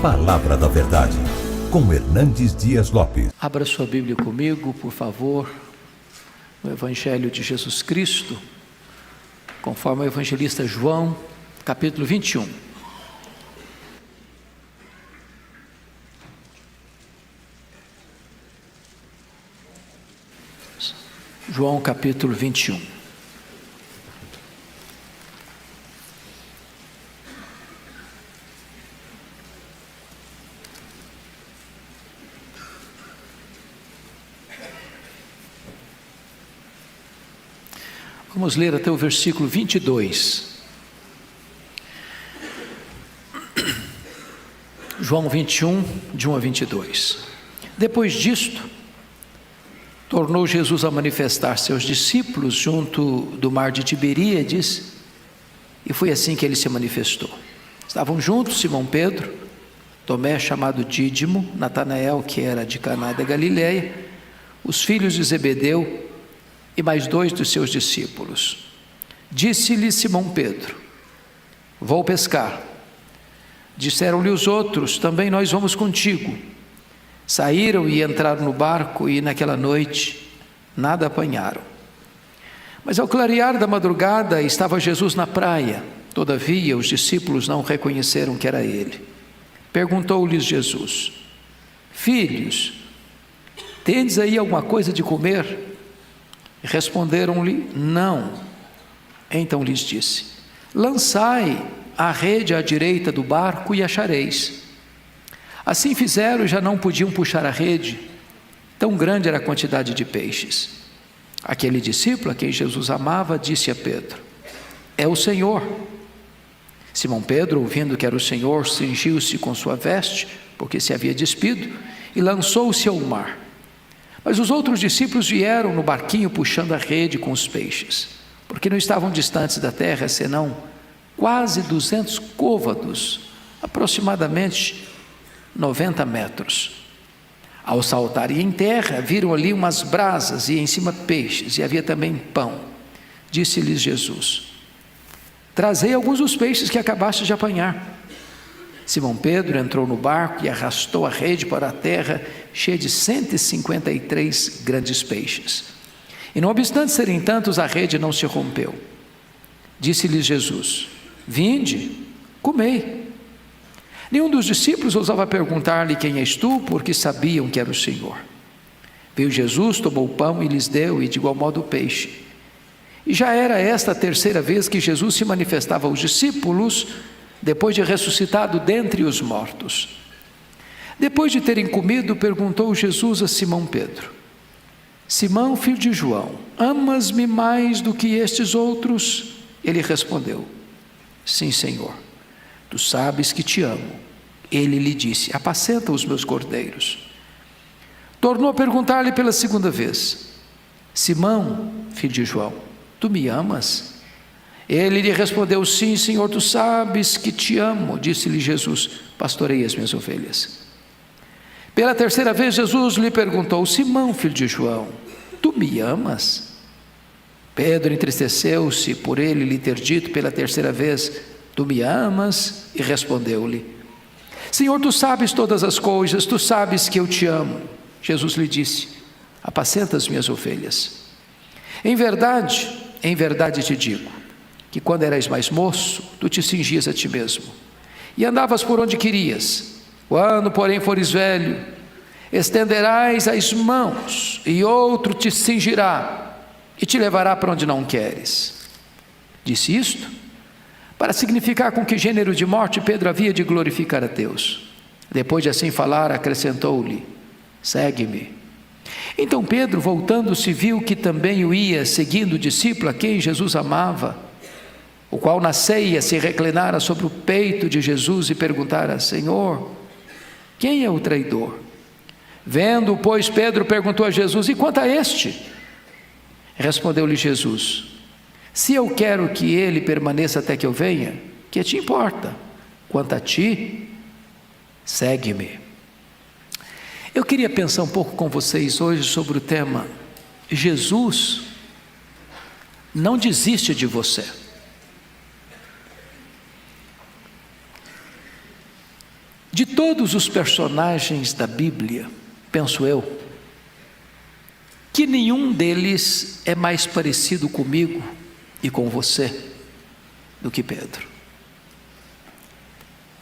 Palavra da Verdade, com Hernandes Dias Lopes. Abra sua Bíblia comigo, por favor, no Evangelho de Jesus Cristo, conforme o evangelista João, capítulo 21. João capítulo 21. Vamos ler até o versículo 22. João 21, de 1 a 22. Depois disto, tornou Jesus a manifestar seus discípulos junto do mar de Tiberíades, e foi assim que ele se manifestou. Estavam juntos Simão Pedro, Tomé chamado Dídimo, Natanael, que era de Caná da Galileia, os filhos de Zebedeu e mais 2 dos seus discípulos. Disse-lhe Simão Pedro: vou pescar. Disseram-lhe os outros: também nós vamos contigo. Saíram e entraram no barco, e naquela noite nada apanharam. Mas ao clarear da madrugada estava Jesus na praia. Todavia os discípulos não reconheceram que era ele. Perguntou-lhes Jesus: filhos, tendes aí alguma coisa de comer? Responderam-lhe: não. Então lhes disse: lançai a rede à direita do barco e achareis. Assim fizeram e já não podiam puxar a rede, tão grande era a quantidade de peixes. Aquele discípulo a quem Jesus amava disse a Pedro: é o Senhor. Simão Pedro, ouvindo que era o Senhor, cingiu-se com sua veste, porque se havia despido, e lançou-se ao mar. Mas os outros discípulos vieram no barquinho puxando a rede com os peixes, porque não estavam distantes da terra, senão quase 200 côvados, aproximadamente 90 metros. Ao saltarem em terra, viram ali umas brasas e em cima peixes, e havia também pão. Disse-lhes Jesus: trazei alguns dos peixes que acabaste de apanhar. Simão Pedro entrou no barco e arrastou a rede para a terra, cheia de 153 grandes peixes. E não obstante serem tantos, a rede não se rompeu. Disse-lhes Jesus: vinde, comei. Nenhum dos discípulos ousava perguntar-lhe: quem és tu? Porque sabiam que era o Senhor. Veio Jesus, tomou o pão e lhes deu, e de igual modo o peixe. E já era esta a terceira vez que Jesus se manifestava aos discípulos, depois de ressuscitado dentre os mortos. Depois de terem comido, perguntou Jesus a Simão Pedro: Simão, filho de João, amas-me mais do que estes outros? Ele respondeu: sim, Senhor, tu sabes que te amo. Ele lhe disse: apacenta os meus cordeiros. Tornou a perguntar-lhe pela segunda vez: Simão, filho de João, tu me amas? Ele lhe respondeu: sim, Senhor, tu sabes que te amo. Disse-lhe Jesus: pastorei as minhas ovelhas. Pela terceira vez Jesus lhe perguntou: Simão, filho de João, tu me amas? Pedro entristeceu-se por ele lhe ter dito pela terceira vez: tu me amas? E respondeu-lhe: Senhor, tu sabes todas as coisas, tu sabes que eu te amo. Jesus lhe disse: apacenta as minhas ovelhas. Em verdade te digo, que quando eras mais moço, tu te cingias a ti mesmo, e andavas por onde querias. Quando, porém, fores velho, estenderás as mãos, e outro te cingirá, e te levará para onde não queres. Disse isto para significar com que gênero de morte Pedro havia de glorificar a Deus. Depois de assim falar, acrescentou-lhe: segue-me. Então Pedro, voltando-se, viu que também o ia seguindo o discípulo a quem Jesus amava, o qual na ceia se reclinara sobre o peito de Jesus e perguntara: Senhor, quem é o traidor? Vendo, pois, Pedro perguntou a Jesus: e quanto a este? Respondeu-lhe Jesus: se eu quero que ele permaneça até que eu venha, que te importa? Quanto a ti, segue-me. Eu queria pensar um pouco com vocês hoje sobre o tema: Jesus não desiste de você. De todos os personagens da Bíblia, penso eu, que nenhum deles é mais parecido comigo e com você do que Pedro.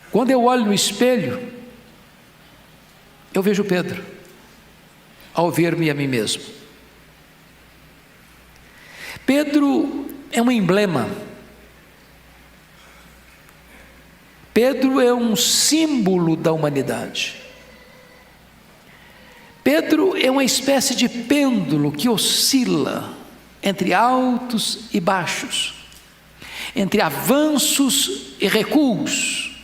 Quando eu olho no espelho, eu vejo Pedro, ao ver-me a mim mesmo. Pedro é um emblema. Pedro é um símbolo da humanidade. Pedro é uma espécie de pêndulo que oscila entre altos e baixos, entre avanços e recuos,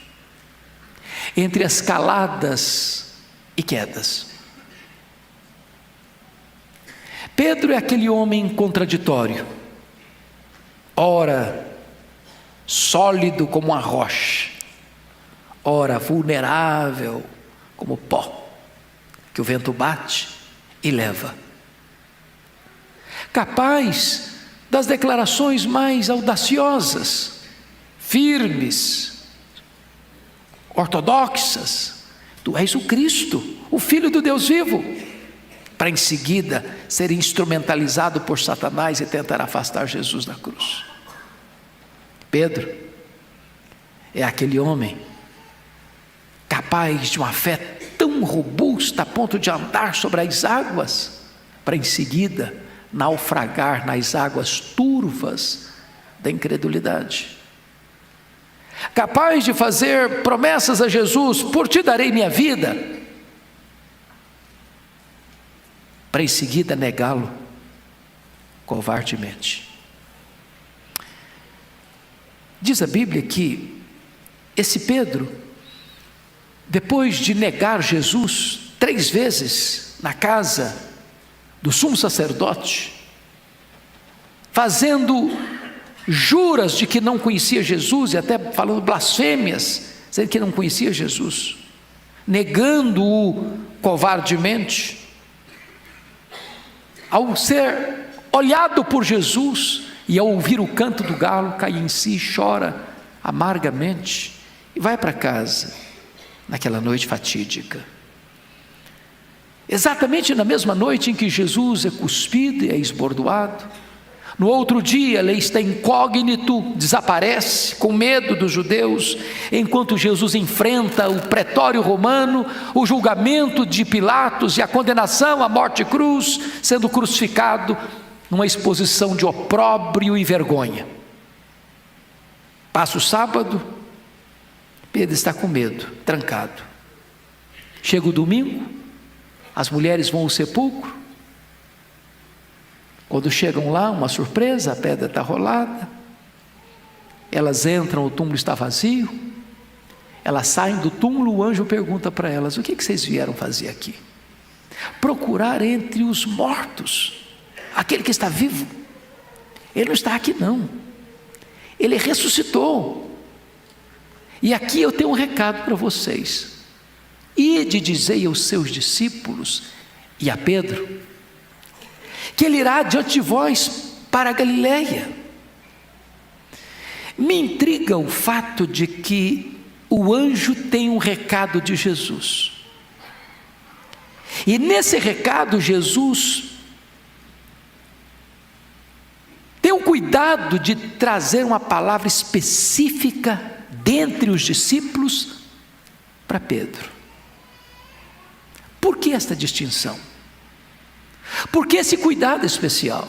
entre escaladas e quedas. Pedro é aquele homem contraditório, ora sólido como uma rocha, ora vulnerável como pó, que o vento bate e leva. Capaz das declarações mais audaciosas, firmes, ortodoxas: tu és o Cristo, o Filho do Deus vivo, para em seguida ser instrumentalizado por Satanás e tentar afastar Jesus da cruz. Pedro é aquele homem capaz de uma fé tão robusta a ponto de andar sobre as águas, para em seguida naufragar nas águas turvas da incredulidade. Capaz de fazer promessas a Jesus: por ti darei minha vida, para em seguida negá-lo covardemente. Diz a Bíblia que esse Pedro, depois de negar Jesus 3 vezes na casa do sumo sacerdote, fazendo juras de que não conhecia Jesus e até falando blasfêmias, dizendo que não conhecia Jesus, negando-o covardemente, ao ser olhado por Jesus e ao ouvir o canto do galo, cai em si, chora amargamente e vai para casa naquela noite fatídica. Exatamente na mesma noite em que Jesus é cuspido e é esbordoado, no outro dia ele está incógnito, desaparece com medo dos judeus, enquanto Jesus enfrenta o pretório romano, o julgamento de Pilatos e a condenação à morte de cruz, sendo crucificado numa exposição de opróbrio e vergonha. Passa o sábado, Pedro está com medo, trancado. Chega o domingo, as mulheres vão ao sepulcro. Quando chegam lá, uma surpresa, a pedra está rolada. Elas entram, o túmulo está vazio. Elas saem do túmulo, o anjo pergunta para elas: o que vocês vieram fazer aqui? Procurar entre os mortos aquele que está vivo. Ele não está aqui não, ele ressuscitou. E aqui eu tenho um recado para vocês: ide dizei aos seus discípulos e a Pedro que ele irá diante de vós para a Galileia. Me intriga o fato de que o anjo tem um recado de Jesus, e nesse recado Jesus tem o cuidado de trazer uma palavra específica dentre os discípulos para Pedro. Por que esta distinção? Por que esse cuidado especial?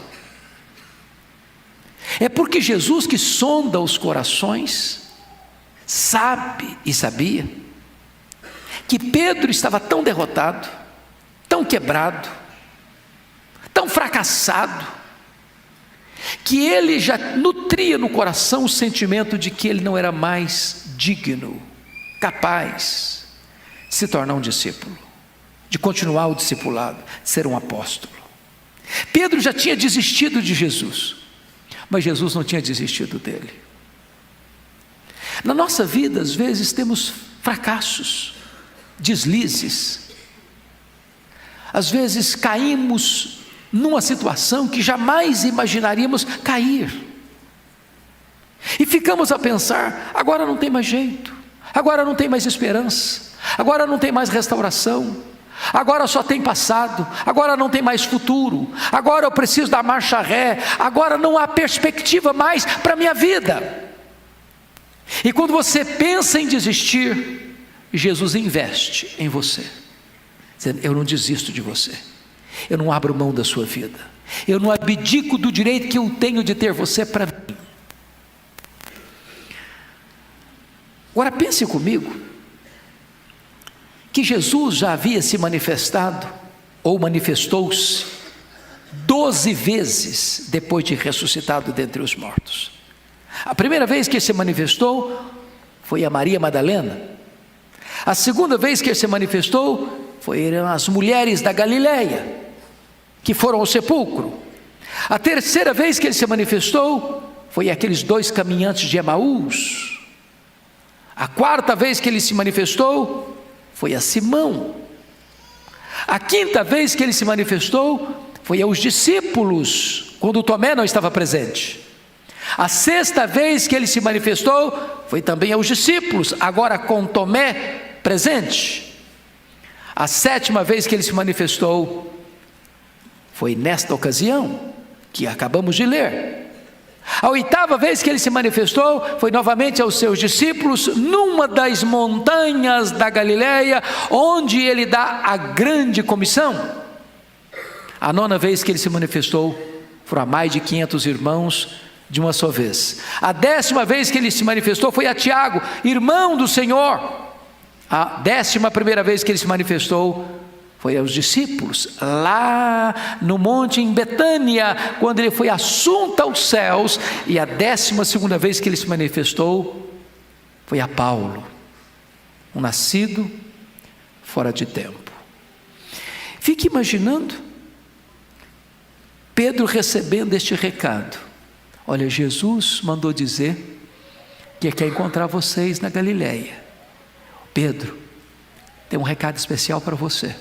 É porque Jesus, que sonda os corações, sabe e sabia que Pedro estava tão derrotado, tão quebrado, tão fracassado, que ele já nutria no coração o sentimento de que ele não era mais digno, capaz de se tornar um discípulo, de continuar o discipulado, de ser um apóstolo. Pedro já tinha desistido de Jesus, mas Jesus não tinha desistido dele. Na nossa vida, às vezes, temos fracassos, deslizes. Às vezes caímos numa situação que jamais imaginaríamos cair. E ficamos a pensar: agora não tem mais jeito, Agora não tem mais esperança, agora não tem mais restauração, agora só tem passado, agora não tem mais futuro, agora eu preciso dar marcha ré, agora não há perspectiva mais para a minha vida. E quando você pensa em desistir, Jesus investe em você, dizendo: eu não desisto de você, eu não abro mão da sua vida, eu não abdico do direito que eu tenho de ter você para mim. Agora pense comigo, que Jesus já havia se manifestado, ou manifestou-se, 12 vezes depois de ressuscitado dentre os mortos. A primeira vez que ele se manifestou foi a Maria Madalena. A segunda vez que ele se manifestou foram as mulheres da Galileia, que foram ao sepulcro. A terceira vez que ele se manifestou foi aqueles 2 caminhantes de Emaús. A quarta vez que ele se manifestou foi a Simão. A quinta vez que ele se manifestou foi aos discípulos, quando Tomé não estava presente. A sexta vez que ele se manifestou foi também aos discípulos, agora com Tomé presente. A sétima vez que ele se manifestou foi nesta ocasião que acabamos de ler. A oitava vez que ele se manifestou foi novamente aos seus discípulos, numa das montanhas da Galileia, onde ele dá a grande comissão. A nona vez que ele se manifestou foram a mais de 500 irmãos de uma só vez. A 10ª vez que ele se manifestou foi a Tiago, irmão do Senhor. A 11ª vez que ele se manifestou foi aos discípulos, lá no monte em Betânia, quando ele foi assunto aos céus. E a 12ª vez que ele se manifestou foi a Paulo, um nascido fora de tempo. Fique imaginando Pedro recebendo este recado: olha, Jesus mandou dizer que quer encontrar vocês na Galileia. Pedro, tem um recado especial para você.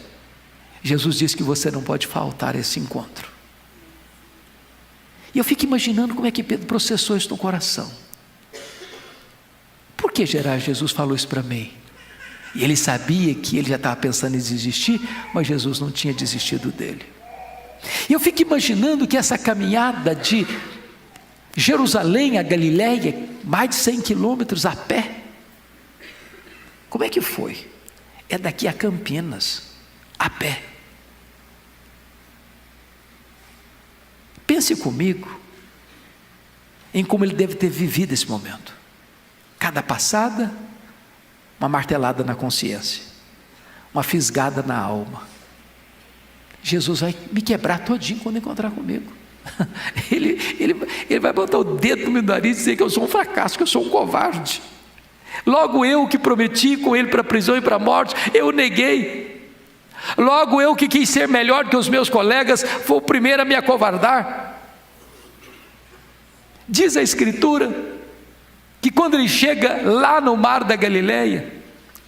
Jesus disse que você não pode faltar a esse encontro. E eu fico imaginando como é que Pedro processou isso no coração. Por que Jesus falou isso para mim? E ele sabia que ele já estava pensando em desistir, mas Jesus não tinha desistido dele. E eu fico imaginando que essa caminhada de Jerusalém a Galileia, mais de 100 quilômetros a pé, como é que foi? É daqui a Campinas, a pé. Pense comigo em como ele deve ter vivido esse momento. Cada passada, uma martelada na consciência, uma fisgada na alma. Jesus vai me quebrar todinho quando encontrar comigo. Ele vai botar o dedo no meu nariz e dizer que eu sou um fracasso, que eu sou um covarde. Logo eu que prometi com ele para a prisão e para a morte, eu neguei. Logo eu que quis ser melhor que os meus colegas, fui o primeiro a me acovardar. Diz a Escritura que quando ele chega lá no mar da Galileia,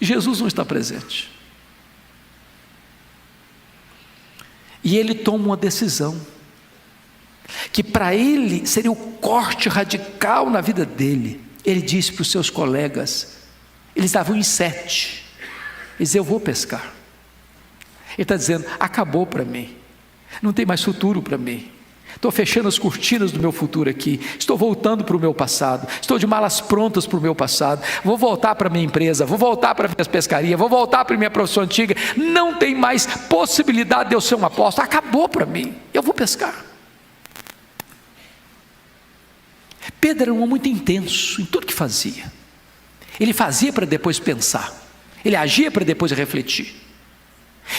Jesus não está presente. E ele toma uma decisão, que para ele seria o corte radical na vida dele. Ele disse para os seus colegas, eles estavam em 7, ele disse: eu vou pescar. Ele está dizendo: acabou para mim, não tem mais futuro para mim, estou fechando as cortinas do meu futuro aqui, estou voltando para o meu passado, estou de malas prontas para o meu passado, vou voltar para a minha empresa, vou voltar para a minha pescaria, vou voltar para a minha profissão antiga, não tem mais possibilidade de eu ser um apóstolo, acabou para mim, eu vou pescar. Pedro era um homem muito intenso em tudo que fazia. Ele fazia para depois pensar, ele agia para depois refletir.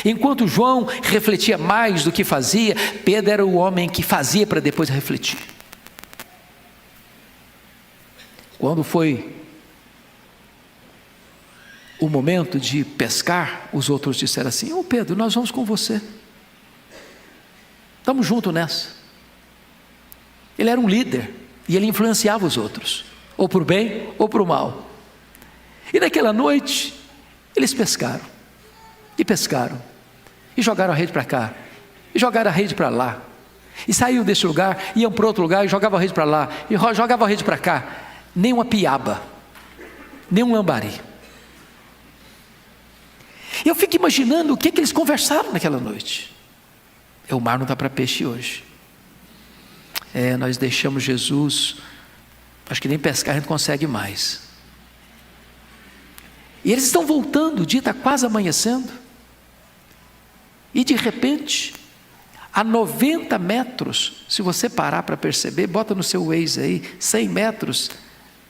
Enquanto João refletia mais do que fazia, Pedro era o homem que fazia para depois refletir. Quando foi o momento de pescar, os outros disseram assim: ô Pedro, nós vamos com você, estamos juntos nessa. Ele era um líder e ele influenciava os outros, ou para o bem ou para o mal. E naquela noite eles pescaram, e pescaram, e jogaram a rede para cá, e jogaram a rede para lá, e saíam desse lugar, iam para outro lugar, e jogavam a rede para lá, e jogavam a rede para cá. Nem uma piaba, nem um lambari, Eu fico imaginando o que eles conversaram naquela noite. O mar não está para peixe hoje. Nós deixamos Jesus, acho que nem pescar a gente consegue mais. E eles estão voltando, o dia está quase amanhecendo. E de repente, a 90 metros, se você parar para perceber, bota no seu Waze aí, 100 metros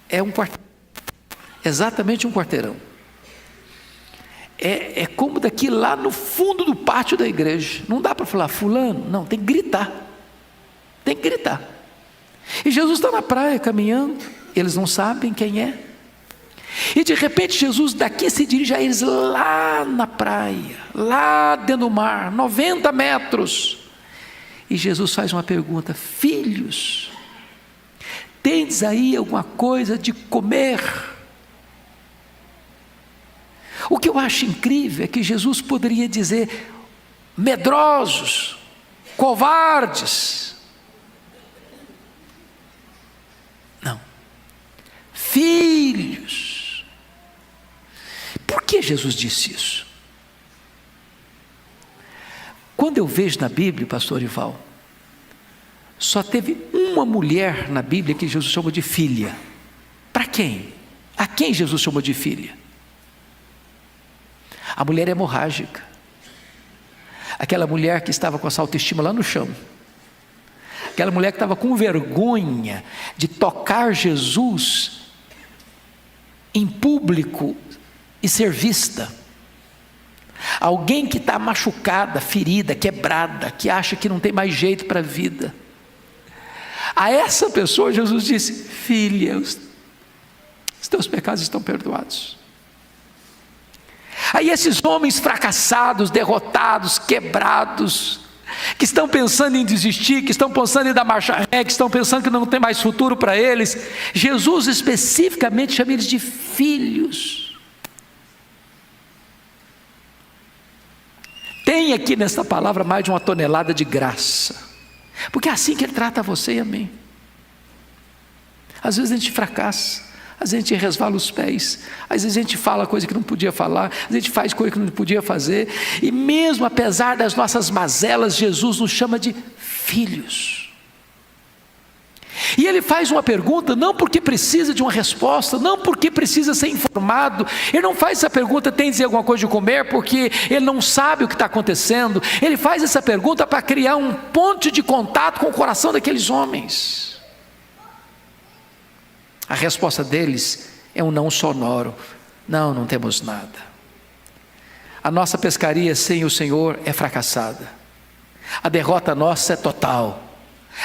é um quarteirão, exatamente um quarteirão. É como daqui lá no fundo do pátio da igreja. Não dá para falar fulano, não, tem que gritar. Tem que gritar. E Jesus está na praia caminhando, eles não sabem quem é. E de repente Jesus daqui se dirige a eles lá na praia, lá dentro do mar, 90 metros. E Jesus faz uma pergunta: filhos, tendes aí alguma coisa de comer? O que eu acho incrível é que Jesus poderia dizer: medrosos, covardes. Não. Filhos. Por que Jesus disse isso? Quando eu vejo na Bíblia, pastor Ival, só teve uma mulher na Bíblia que Jesus chamou de filha. Para quem? A quem Jesus chamou de filha? A mulher hemorrágica, aquela mulher que estava com a sua autoestima lá no chão, aquela mulher que estava com vergonha de tocar Jesus em público e ser vista, alguém que está machucada, ferida, quebrada, que acha que não tem mais jeito para a vida. A essa pessoa Jesus disse: filha, os teus pecados estão perdoados. Aí esses homens fracassados, derrotados, quebrados, que estão pensando em desistir, que estão pensando em dar marcha ré, que estão pensando que não tem mais futuro para eles, Jesus especificamente chama eles de filhos. Tem aqui nessa palavra mais de 1 tonelada de graça, porque é assim que Ele trata você e a mim. Às vezes a gente fracassa, às vezes a gente resvala os pés, às vezes a gente fala coisa que não podia falar, às vezes a gente faz coisa que não podia fazer, e mesmo apesar das nossas mazelas, Jesus nos chama de filhos. E Ele faz uma pergunta, não porque precisa de uma resposta, não porque precisa ser informado. Ele não faz essa pergunta: tem de dizer alguma coisa de comer, porque Ele não sabe o que está acontecendo. Ele faz essa pergunta para criar um ponto de contato com o coração daqueles homens. A resposta deles é um não sonoro: não, não temos nada. A nossa pescaria sem o Senhor é fracassada. A derrota nossa é total.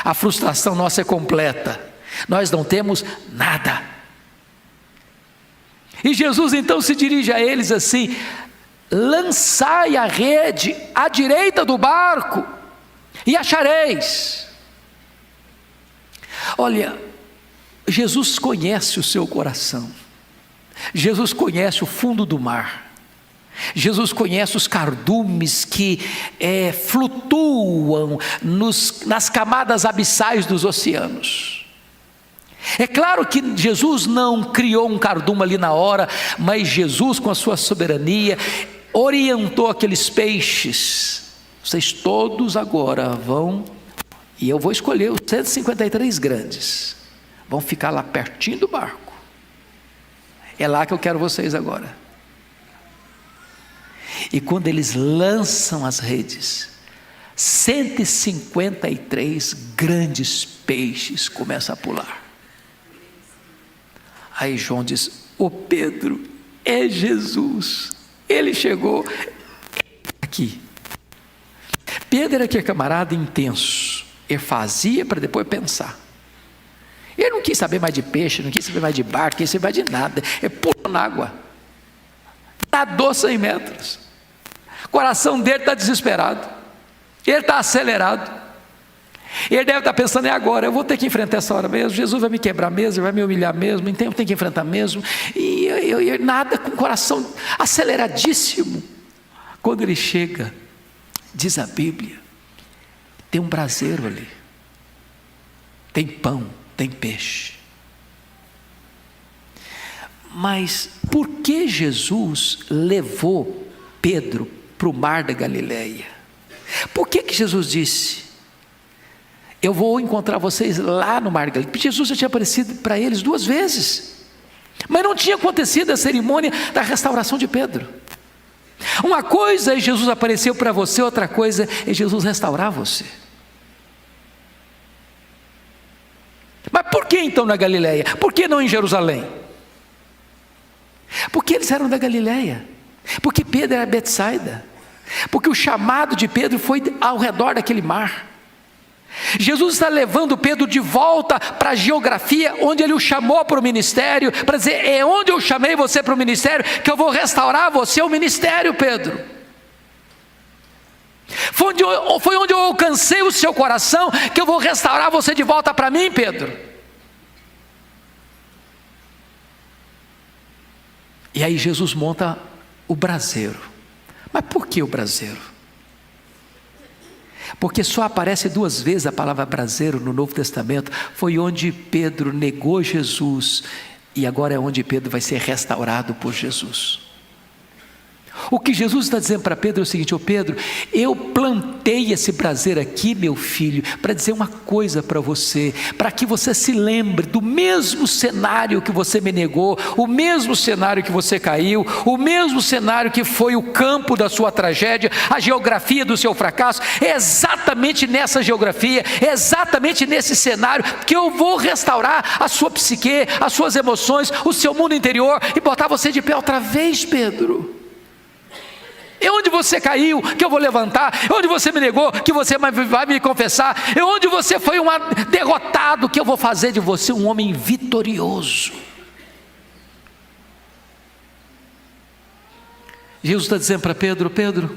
A frustração nossa é completa. Nós não temos nada. E Jesus então se dirige a eles assim: lançai a rede à direita do barco e achareis. Olha, Jesus conhece o seu coração. Jesus conhece o fundo do mar. Jesus conhece os cardumes que flutuam nas camadas abissais dos oceanos. É claro que Jesus não criou um cardume ali na hora, mas Jesus, com a sua soberania, orientou aqueles peixes: vocês todos agora vão, e eu vou escolher os 153 grandes, vão ficar lá pertinho do barco. É lá que eu quero vocês agora. E quando eles lançam as redes, 153 grandes peixes começam a pular. Aí João diz: ô Pedro, é Jesus, ele chegou aqui. Pedro era aquele camarada intenso, ele fazia para depois pensar. Ele não quis saber mais de peixe, não quis saber mais de barco, não quis saber mais de nada. Ele pulou na água, nadou 100 metros. O coração dele está desesperado, ele está acelerado. Ele deve estar pensando: é agora, eu vou ter que enfrentar essa hora mesmo. Jesus vai me quebrar mesmo, ele vai me humilhar mesmo, então eu tenho que enfrentar mesmo. E eu nada, com o coração aceleradíssimo. Quando ele chega, diz a Bíblia, tem um braseiro ali, tem pão, tem peixe. Mas por que Jesus levou Pedro para o mar da Galileia. Por que Jesus disse: eu vou encontrar vocês lá no mar da Galileia? Porque Jesus já tinha aparecido para eles 2 vezes, mas não tinha acontecido a cerimônia da restauração de Pedro. Uma coisa é Jesus apareceu para você, outra coisa é Jesus restaurar você. Mas por que então na Galileia? Por que não em Jerusalém? Porque eles eram da Galileia, porque Pedro era Betsaida, porque o chamado de Pedro foi ao redor daquele mar. Jesus está levando Pedro de volta para a geografia onde ele o chamou para o ministério, para dizer: é onde eu chamei você para o ministério que eu vou restaurar você ao ministério, Pedro. Foi onde eu alcancei o seu coração que eu vou restaurar você de volta para mim, Pedro. E aí Jesus monta o braseiro. Mas por que o braseiro? Porque só aparece 2 vezes a palavra braseiro no Novo Testamento. Foi onde Pedro negou Jesus, e agora é onde Pedro vai ser restaurado por Jesus. O que Jesus está dizendo para Pedro é o seguinte: ô Pedro, eu plantei esse braseiro aqui, meu filho, para dizer uma coisa para você, para que você se lembre do mesmo cenário que você me negou, o mesmo cenário que você caiu, o mesmo cenário que foi o campo da sua tragédia, a geografia do seu fracasso. É exatamente nessa geografia, é exatamente nesse cenário que eu vou restaurar a sua psique, as suas emoções, o seu mundo interior, e botar você de pé outra vez, Pedro. É onde você caiu que eu vou levantar, é onde você me negou que você vai me confessar, é onde você foi um derrotado que eu vou fazer de você um homem vitorioso. Jesus está dizendo para Pedro: Pedro,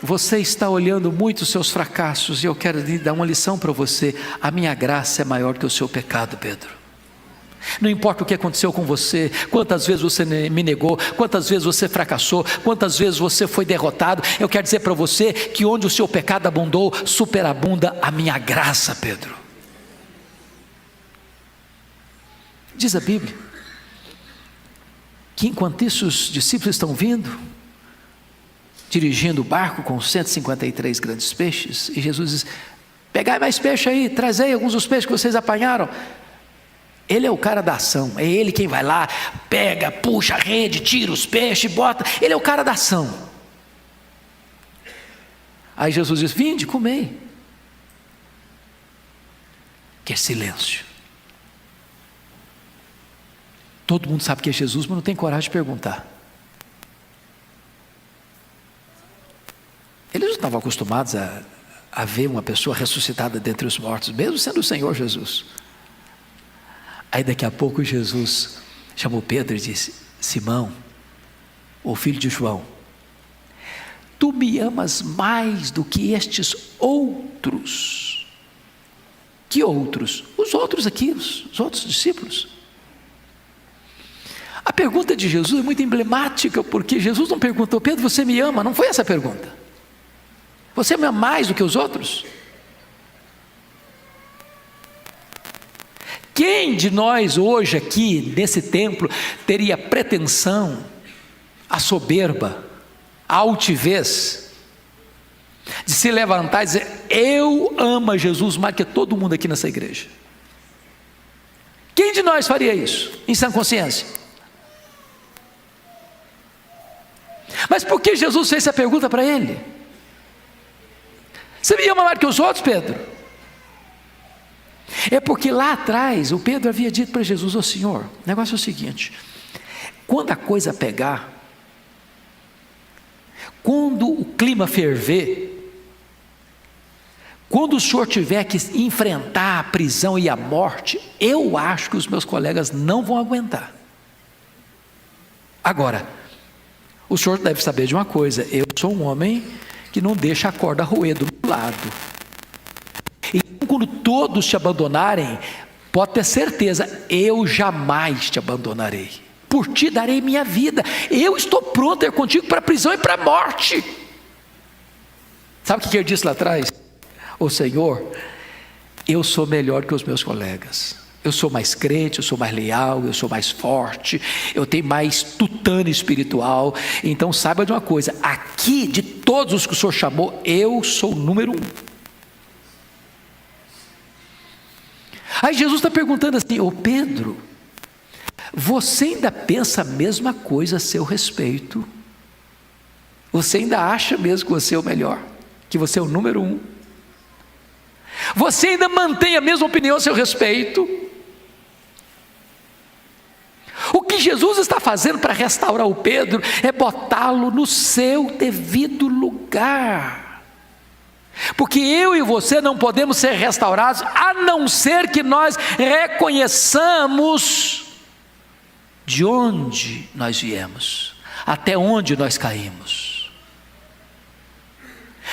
você está olhando muito os seus fracassos, e eu quero lhe dar uma lição para você: a minha graça é maior que o seu pecado, Pedro. Não importa o que aconteceu com você, quantas vezes você me negou, quantas vezes você fracassou, quantas vezes você foi derrotado, eu quero dizer para você que onde o seu pecado abundou, superabunda a minha graça, Pedro. Diz a Bíblia que enquanto isso os discípulos estão vindo, dirigindo o barco com 153 grandes peixes, e Jesus diz: pegai mais peixe aí, trazei alguns dos peixes que vocês apanharam. Ele é o cara da ação, é ele quem vai lá, pega, puxa a rede, tira os peixes, bota. Ele é o cara da ação. Aí Jesus diz: vinde, comei. Que é silêncio. Todo mundo sabe que é Jesus, mas não tem coragem de perguntar. Eles não estavam acostumados a ver uma pessoa ressuscitada dentre os mortos, mesmo sendo o Senhor Jesus. Aí daqui a pouco Jesus chamou Pedro e disse: Simão, o filho de João, tu me amas mais do que estes outros. Que outros? Os outros aqui, os outros discípulos. A pergunta de Jesus é muito emblemática, porque Jesus não perguntou: Pedro, você me ama? Não foi essa a pergunta. Você me ama mais do que os outros? Quem de nós hoje aqui, nesse templo, teria pretensão, a soberba, a altivez, de se levantar e dizer: eu amo Jesus mais que todo mundo aqui nessa igreja? Quem de nós faria isso, em sã consciência? Mas por que Jesus fez essa pergunta para ele? Você me ama mais que os outros, Pedro? É porque lá atrás o Pedro havia dito para Jesus: ô Senhor, o negócio é o seguinte, quando a coisa pegar, quando o clima ferver, quando o Senhor tiver que enfrentar a prisão e a morte, eu acho que os meus colegas não vão aguentar. Agora, o Senhor deve saber de uma coisa: eu sou um homem que não deixa a corda roer do meu lado. Então, quando todos te abandonarem, pode ter certeza, eu jamais te abandonarei. Por ti darei minha vida. Eu estou pronto a ir contigo para a prisão e para a morte. Sabe o que eu disse lá atrás? Ô Senhor, eu sou melhor que os meus colegas. Eu sou mais crente, eu sou mais leal, eu sou mais forte, eu tenho mais tutano espiritual. Então saiba de uma coisa, aqui de todos os que o Senhor chamou, eu sou o número 1. Aí Jesus está perguntando assim: ô Pedro, você ainda pensa a mesma coisa a seu respeito? Você ainda acha mesmo que você é o melhor? Que você é o número 1? Você ainda mantém a mesma opinião a seu respeito? O que Jesus está fazendo para restaurar o Pedro é botá-lo no seu devido lugar. Porque eu e você não podemos ser restaurados a não ser que nós reconheçamos de onde nós viemos, até onde nós caímos.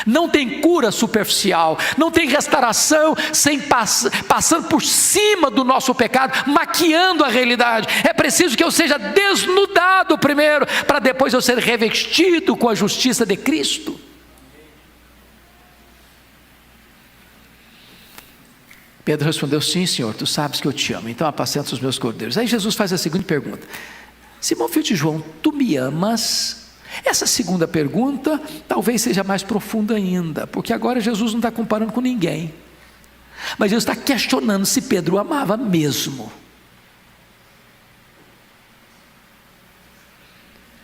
Não tem cura superficial, não tem restauração sem passando por cima do nosso pecado, maquiando a realidade. É preciso que eu seja desnudado primeiro, para depois eu ser revestido com a justiça de Cristo. Pedro respondeu: sim, Senhor, tu sabes que eu te amo, então apacenta os meus cordeiros. Aí Jesus faz a seguinte pergunta: Simão, filho de João, tu me amas? Essa segunda pergunta talvez seja mais profunda ainda, porque agora Jesus não está comparando com ninguém, mas Jesus está questionando se Pedro o amava mesmo.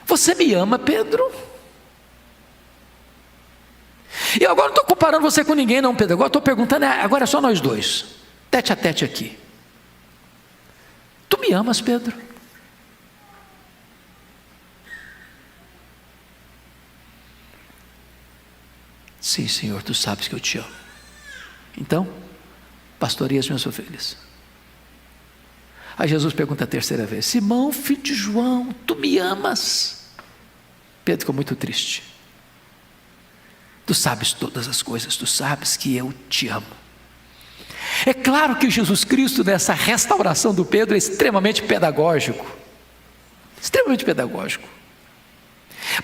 Você me ama, Pedro? E eu agora não estou comparando você com ninguém não, Pedro. Agora estou perguntando, agora é só nós dois, tete a tete aqui. Tu me amas, Pedro? Sim, Senhor, tu sabes que eu te amo. Então, pastoreia as minhas ovelhas. Aí Jesus pergunta a terceira vez: Simão, filho de João, tu me amas? Pedro ficou muito triste. Tu sabes todas as coisas, tu sabes que eu te amo. É claro que Jesus Cristo, nessa restauração do Pedro, é extremamente pedagógico. Extremamente pedagógico.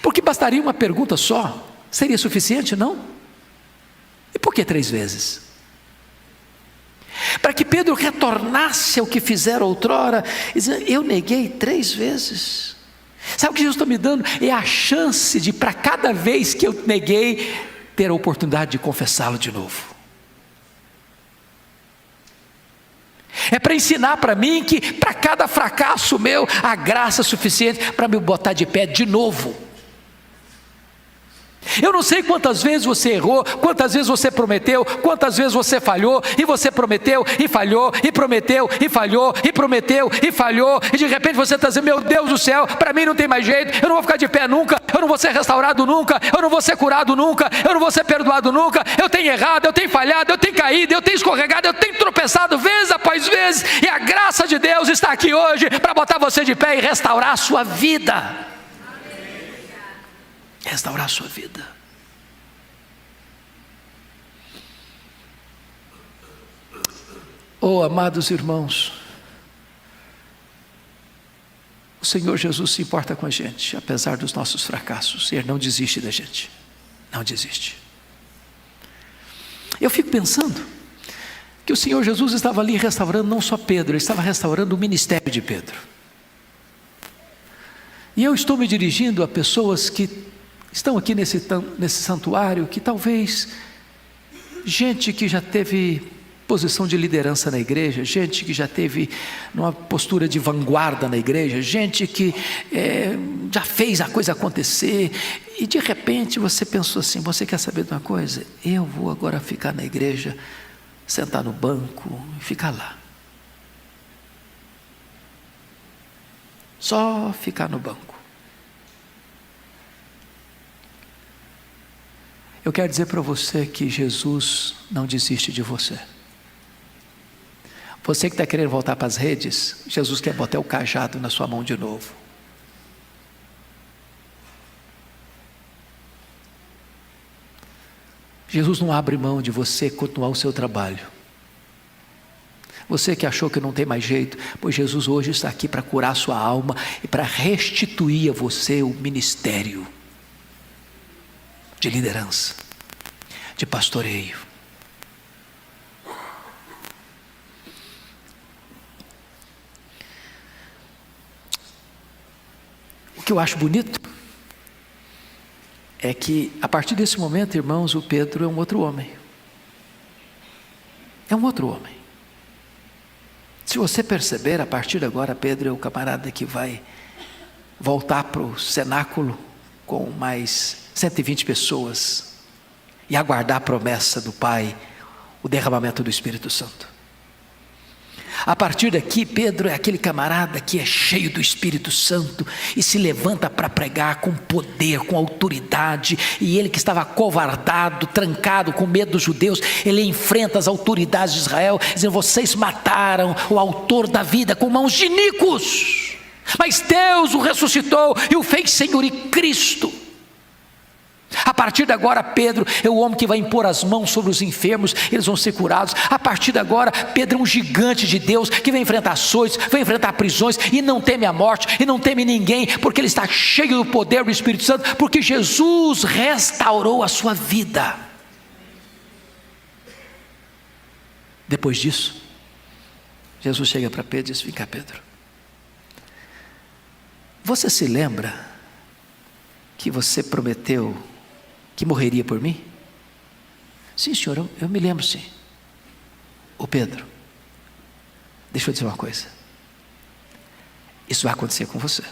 Porque bastaria uma pergunta só. Seria suficiente, não? E por que 3 vezes? Para que Pedro retornasse ao que fizera outrora, dizendo: eu neguei 3 vezes. Sabe o que Jesus está me dando? É a chance de, para cada vez que eu neguei, ter a oportunidade de confessá-lo de novo. É para ensinar para mim que, para cada fracasso meu, a graça é suficiente para me botar de pé de novo. Eu não sei quantas vezes você errou, quantas vezes você prometeu, quantas vezes você falhou, e você prometeu, e falhou, e prometeu, e falhou, e prometeu, e falhou, e de repente você está dizendo: meu Deus do céu, para mim não tem mais jeito, eu não vou ficar de pé nunca, eu não vou ser restaurado nunca, eu não vou ser curado nunca, eu não vou ser perdoado nunca, eu tenho errado, eu tenho falhado, eu tenho caído, eu tenho escorregado, eu tenho tropeçado vez após vez, e a graça de Deus está aqui hoje para botar você de pé e restaurar a sua vida. Restaurar a sua vida. Oh, amados irmãos, o Senhor Jesus se importa com a gente, apesar dos nossos fracassos, e Ele não desiste da gente, não desiste. Eu fico pensando que o Senhor Jesus estava ali restaurando não só Pedro, Ele estava restaurando o ministério de Pedro. E eu estou me dirigindo a pessoas que estão aqui nesse santuário, que talvez, gente que já teve posição de liderança na igreja, gente que já teve uma postura de vanguarda na igreja, gente que já fez a coisa acontecer, e de repente você pensou assim: você quer saber de uma coisa? Eu vou agora ficar na igreja, sentar no banco e ficar lá. Só ficar no banco. Eu quero dizer para você que Jesus não desiste de você. Você que está querendo voltar para as redes, Jesus quer botar o cajado na sua mão de novo. Jesus não abre mão de você continuar o seu trabalho. Você que achou que não tem mais jeito, pois Jesus hoje está aqui para curar a sua alma e para restituir a você o ministério de liderança, de pastoreio. que eu acho bonito? É que a partir desse momento, irmãos, o Pedro é um outro homem. É um outro homem. Se você perceber, a partir de agora, Pedro é o camarada que vai voltar para o cenáculo com mais 120 pessoas e aguardar a promessa do Pai, o derramamento do Espírito Santo. A partir daqui, Pedro é aquele camarada que é cheio do Espírito Santo e se levanta para pregar com poder, com autoridade. E ele que estava acovardado, trancado, com medo dos judeus, ele enfrenta as autoridades de Israel, dizendo: vocês mataram o autor da vida com mãos de iníquos, mas Deus o ressuscitou e o fez Senhor e Cristo. A partir de agora, Pedro é o homem que vai impor as mãos sobre os enfermos, eles vão ser curados. A partir de agora, Pedro é um gigante de Deus, que vai enfrentar açoites, vai enfrentar prisões, e não teme a morte, e não teme ninguém, porque ele está cheio do poder do Espírito Santo, porque Jesus restaurou a sua vida. Depois disso, Jesus chega para Pedro e diz: vem cá, Pedro, você se lembra que você prometeu que morreria por mim? Sim, senhor, eu me lembro, sim. Ô Pedro, deixa eu dizer uma coisa, isso vai acontecer com você.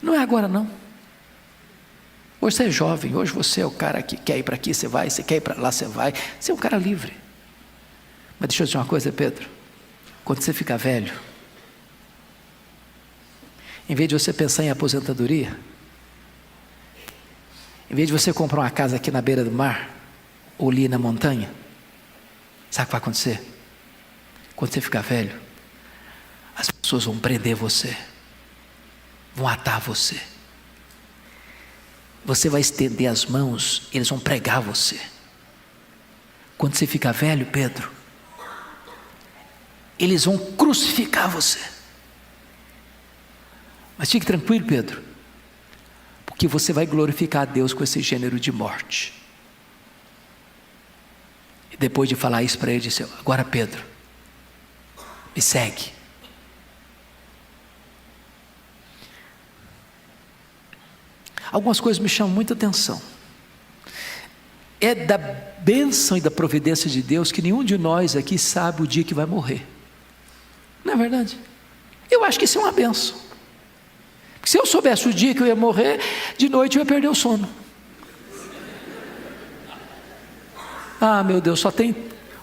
Não é agora não. Hoje você é jovem, hoje você é o cara que quer ir para aqui, você vai, você quer ir para lá, você vai, você é um cara livre. Mas deixa eu dizer uma coisa, Pedro, quando você ficar velho, em vez de você pensar em aposentadoria, em vez de você comprar uma casa aqui na beira do mar, ou ali na montanha, sabe o que vai acontecer? Quando você ficar velho, as pessoas vão prender você, vão atar você, você vai estender as mãos, eles vão pregar você. Quando você ficar velho, Pedro, eles vão crucificar você. Mas fique tranquilo, Pedro, que você vai glorificar a Deus com esse gênero de morte. E depois de falar isso para ele, disse: agora, Pedro, me segue. Algumas coisas me chamam muita atenção. É da bênção e da providência de Deus que nenhum de nós aqui sabe o dia que vai morrer. Não é verdade? Eu acho que isso é uma bênção. Se eu soubesse o dia que eu ia morrer, de noite eu ia perder o sono. Ah, meu Deus, só tem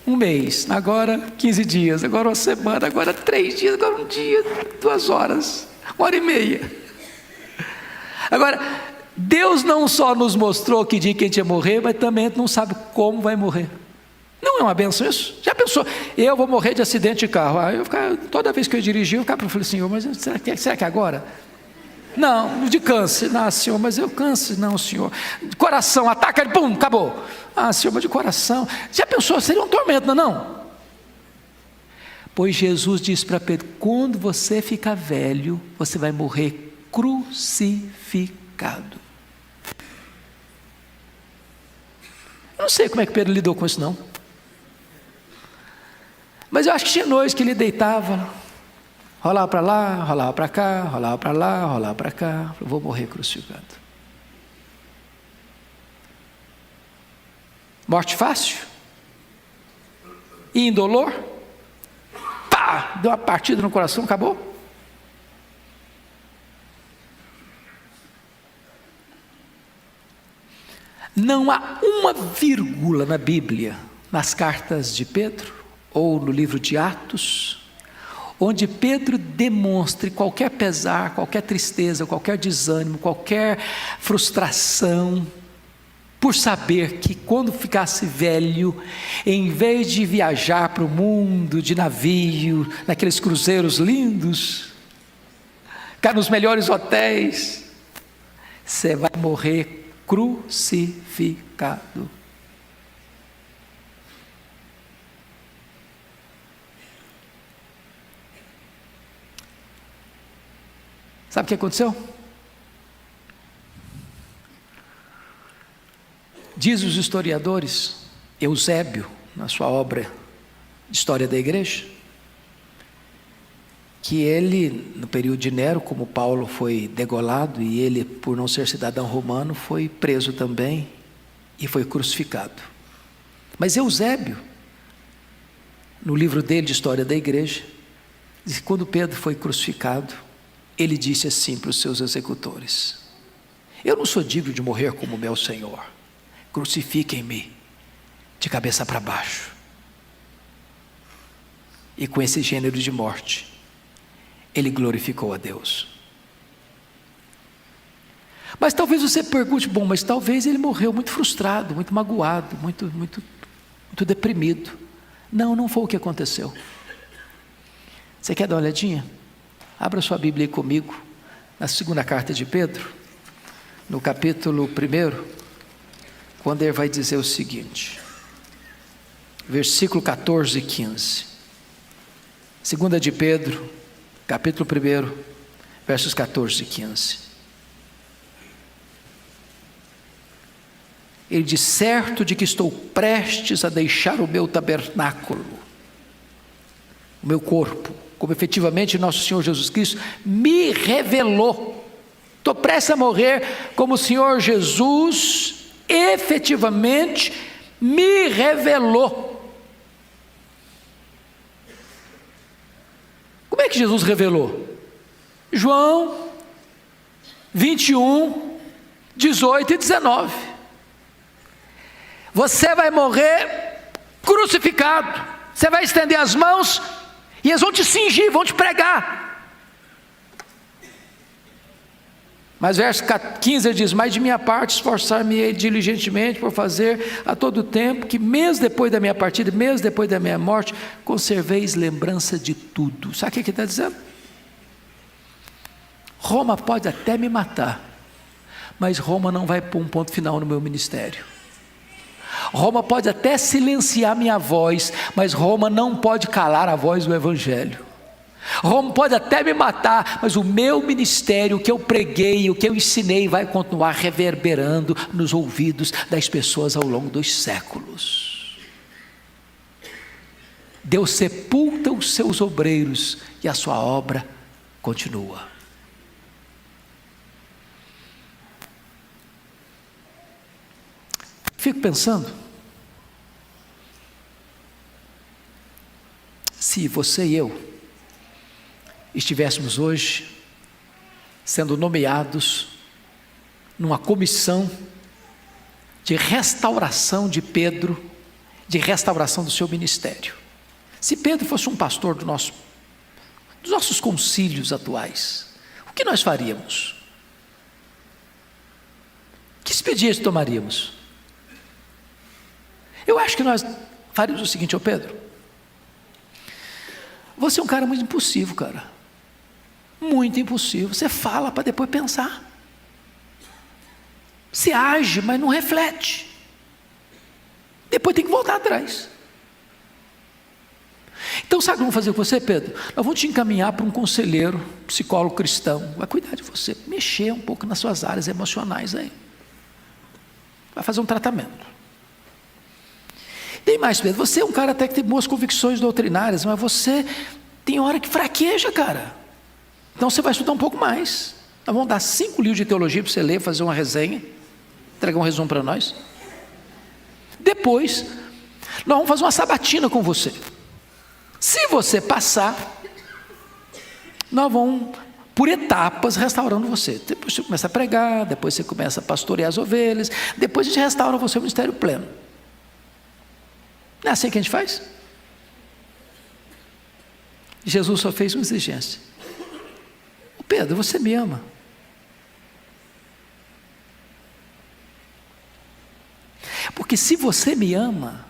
um mês, agora 15 dias, agora uma semana, agora 3 dias, agora um dia, 2 horas, 1h30. Agora, Deus não só nos mostrou que dia que a gente ia morrer, mas também não sabe como vai morrer. Não é uma benção isso? Já pensou? Eu vou morrer de acidente de carro. Toda vez que eu dirigi, eu ficava falando: Senhor, mas será que é agora? Não, de câncer. Não, Senhor, mas eu câncer. Não, Senhor. Coração, ataca, pum, acabou. Ah, Senhor, mas de coração. Já pensou? Seria um tormento, não é não? Pois Jesus disse para Pedro: quando você ficar velho, você vai morrer crucificado. Eu não sei como é que Pedro lidou com isso não. Mas eu acho que tinha noites que ele deitava, rolava para lá, rolava para cá, rolava para lá, rolava para cá. Eu vou morrer crucificado. Morte fácil? E indolor? Pá! Deu uma partida no coração, acabou? Não há uma vírgula na Bíblia, nas cartas de Pedro, ou no livro de Atos, onde Pedro demonstre qualquer pesar, qualquer tristeza, qualquer desânimo, qualquer frustração, por saber que quando ficasse velho, em vez de viajar para o mundo de navio, naqueles cruzeiros lindos, ficar nos melhores hotéis, você vai morrer crucificado. Sabe o que aconteceu? Diz os historiadores, Eusébio, na sua obra História da Igreja, que ele, no período de Nero, como Paulo foi degolado, e ele, por não ser cidadão romano, foi preso também e foi crucificado. Mas Eusébio, no livro dele de História da Igreja, diz que quando Pedro foi crucificado, ele disse assim para os seus executores: eu não sou digno de morrer como meu Senhor, crucifiquem-me de cabeça para baixo. E com esse gênero de morte, ele glorificou a Deus. Mas talvez você pergunte: bom, mas talvez ele morreu muito frustrado, muito magoado, muito deprimido. Não, não foi o que aconteceu. Você quer dar uma olhadinha? Abra sua Bíblia aí comigo, na segunda carta de Pedro, no capítulo 1, quando ele vai dizer o seguinte, versículo 14 e 15. Segunda de Pedro, capítulo 1, versos 14 e 15. Ele diz: certo de que estou prestes a deixar o meu tabernáculo, o meu corpo, como efetivamente nosso Senhor Jesus Cristo me revelou. Estou prestes a morrer, como o Senhor Jesus efetivamente me revelou. Como é que Jesus revelou? João 21, 18 e 19. Você vai morrer crucificado. Você vai estender as mãos e eles vão te cingir, vão te pregar. Mas verso 15 ele diz: mas de minha parte esforçar-me-ei diligentemente por fazer a todo tempo que, mesmo depois da minha partida, mesmo depois da minha morte, conserveis lembrança de tudo. Sabe o que ele está dizendo? Roma pode até me matar, mas Roma não vai pôr um ponto final no meu ministério. Roma pode até silenciar minha voz, mas Roma não pode calar a voz do Evangelho. Roma pode até me matar, mas o meu ministério, o que eu preguei, o que eu ensinei, vai continuar reverberando nos ouvidos das pessoas ao longo dos séculos. Deus sepulta os seus obreiros e a sua obra continua. Fico pensando, se você e eu estivéssemos hoje sendo nomeados numa comissão de restauração de Pedro, de restauração do seu ministério. Se Pedro fosse um pastor dos nossos concílios atuais, o que nós faríamos? Que expediente tomaríamos? Eu acho que nós faríamos o seguinte: ô Pedro, você é um cara muito impulsivo, cara. Muito impulsivo. Você fala para depois pensar. Você age, mas não reflete. Depois tem que voltar atrás. Então sabe o que vamos fazer com você, Pedro? Nós vamos te encaminhar para um conselheiro, psicólogo cristão. Vai cuidar de você, mexer um pouco nas suas áreas emocionais aí. Vai fazer um tratamento. Tem mais, Pedro, você é um cara até que tem boas convicções doutrinárias, mas você tem hora que fraqueja, cara. Então você vai estudar um pouco mais. Nós vamos dar 5 livros de teologia para você ler, fazer uma resenha, entregar um resumo para nós. Depois, nós vamos fazer uma sabatina com você. Se você passar, nós vamos, por etapas, restaurando você. Depois você começa a pregar, depois você começa a pastorear as ovelhas, depois a gente restaura você no ministério pleno. Não é assim que a gente faz? Jesus só fez uma exigência: ô Pedro, você me ama? Porque se você me ama,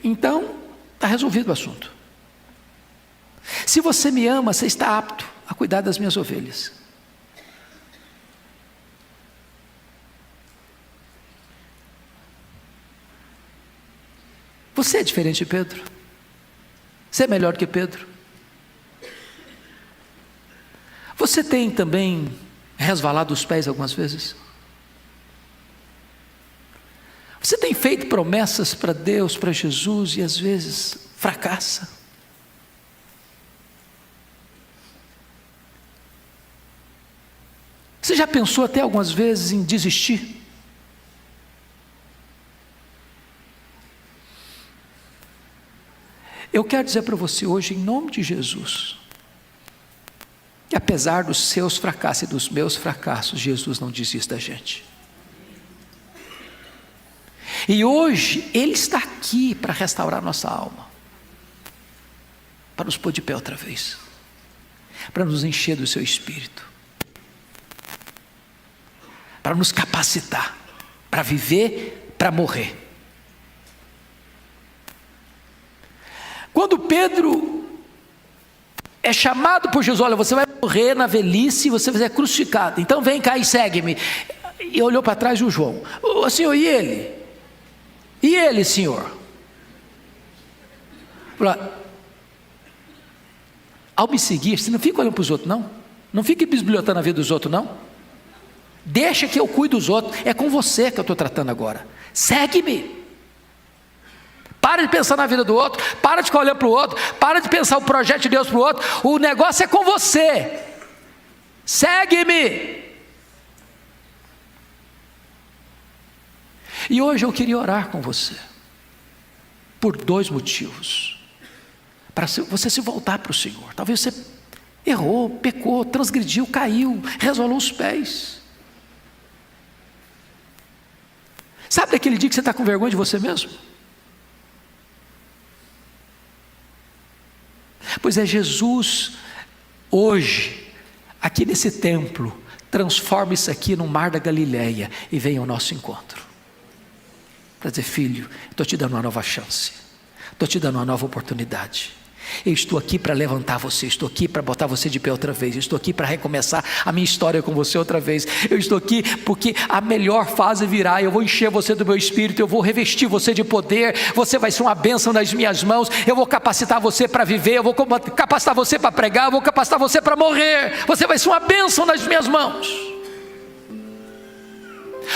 então está resolvido o assunto. Se você me ama, você está apto a cuidar das minhas ovelhas. Você é diferente de Pedro? Você é melhor que Pedro? Você tem também resvalado os pés algumas vezes? Você tem feito promessas para Deus, para Jesus, e às vezes fracassa? Você já pensou até algumas vezes em desistir? Eu quero dizer para você hoje, em nome de Jesus, que apesar dos seus fracassos e dos meus fracassos, Jesus não desiste da gente. E hoje Ele está aqui para restaurar nossa alma, para nos pôr de pé outra vez, para nos encher do seu Espírito, para nos capacitar, para viver, para morrer. Quando Pedro é chamado por Jesus, olha, você vai morrer na velhice, você vai ser crucificado, então vem cá e segue-me. E olhou para trás o João, ô Senhor, e ele? E ele, Senhor? Ao me seguir, você não fica olhando para os outros, não. Não fica bisbilhotando a vida dos outros, não. Deixa que eu cuide dos outros. É com você que eu estou tratando agora. Segue-me. Para de pensar na vida do outro. Para de ficar olhando para o outro. Para de pensar o projeto de Deus para o outro. O negócio é com você. Segue-me. E hoje eu queria orar com você, por 2 motivos. Para você se voltar para o Senhor. Talvez você errou, pecou, transgrediu, caiu, resvalou os pés. Sabe daquele dia que você está com vergonha de você mesmo? Pois é, Jesus, hoje, aqui nesse templo, transforma isso aqui no mar da Galileia e vem ao nosso encontro. Para dizer, filho, estou te dando uma nova chance, estou te dando uma nova oportunidade. Eu estou aqui para levantar você, estou aqui para botar você de pé outra vez, estou aqui para recomeçar a minha história com você outra vez. Eu estou aqui porque a melhor fase virá, eu vou encher você do meu Espírito, eu vou revestir você de poder, você vai ser uma bênção nas minhas mãos, eu vou capacitar você para viver, eu vou capacitar você para pregar, eu vou capacitar você para morrer, você vai ser uma bênção nas minhas mãos.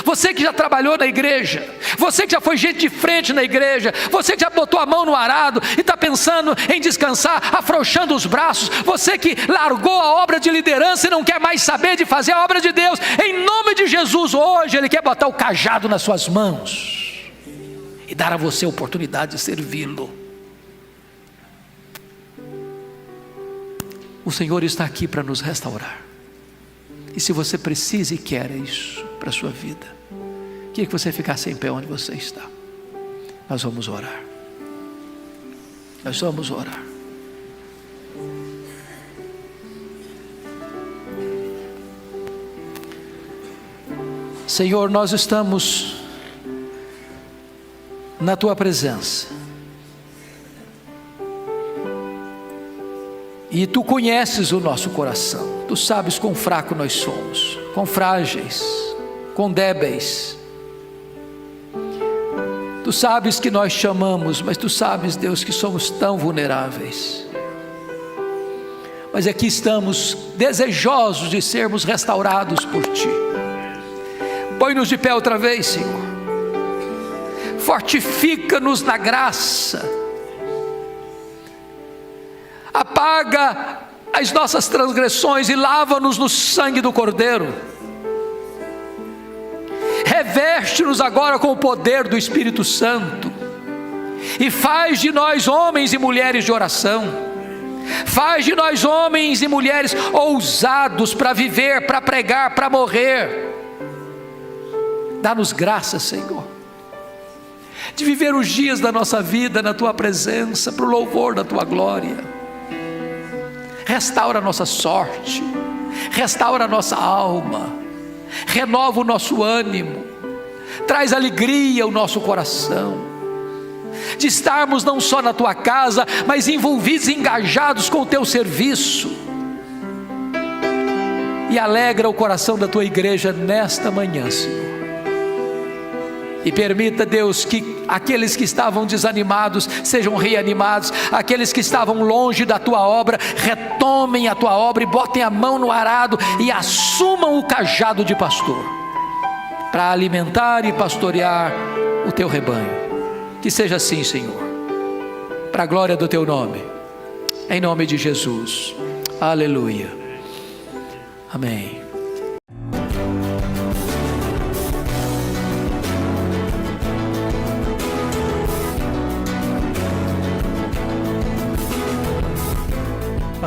Você que já trabalhou na igreja, você que já foi gente de frente na igreja, você que já botou a mão no arado e está pensando em descansar, afrouxando os braços, você que largou a obra de liderança e não quer mais saber de fazer a obra de Deus, em nome de Jesus, hoje Ele quer botar o cajado nas suas mãos e dar a você a oportunidade de servi-lo. O Senhor está aqui para nos restaurar. E se você precisa e quer isso para a sua vida, queria que você ficasse em pé onde você está. Nós vamos orar. Nós vamos orar. Senhor, nós estamos na Tua presença. E Tu conheces o nosso coração. Tu sabes quão fraco nós somos, quão frágeis, quão débeis. Tu sabes que nós te amamos, mas Tu sabes, Deus, que somos tão vulneráveis. Mas aqui estamos desejosos de sermos restaurados por Ti. Põe-nos de pé outra vez, Senhor. Fortifica-nos na graça. Apaga as nossas transgressões e lava-nos no sangue do Cordeiro. Reveste-nos agora com o poder do Espírito Santo e faz de nós homens e mulheres de oração. Faz de nós homens e mulheres ousados para viver, para pregar, para morrer. Dá-nos graça, Senhor, de viver os dias da nossa vida na Tua presença, para o louvor da Tua glória. Restaura a nossa sorte, restaura a nossa alma, renova o nosso ânimo, traz alegria ao nosso coração, de estarmos não só na Tua casa, mas envolvidos e engajados com o Teu serviço. E alegra o coração da Tua igreja nesta manhã, Senhor. E permita, Deus, que aqueles que estavam desanimados sejam reanimados, aqueles que estavam longe da Tua obra retomem a Tua obra e botem a mão no arado e assumam o cajado de pastor para alimentar e pastorear o Teu rebanho. Que seja assim, Senhor, para a glória do Teu nome, em nome de Jesus. Aleluia. Amém.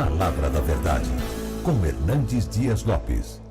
Palavra da Verdade, com Hernandes Dias Lopes.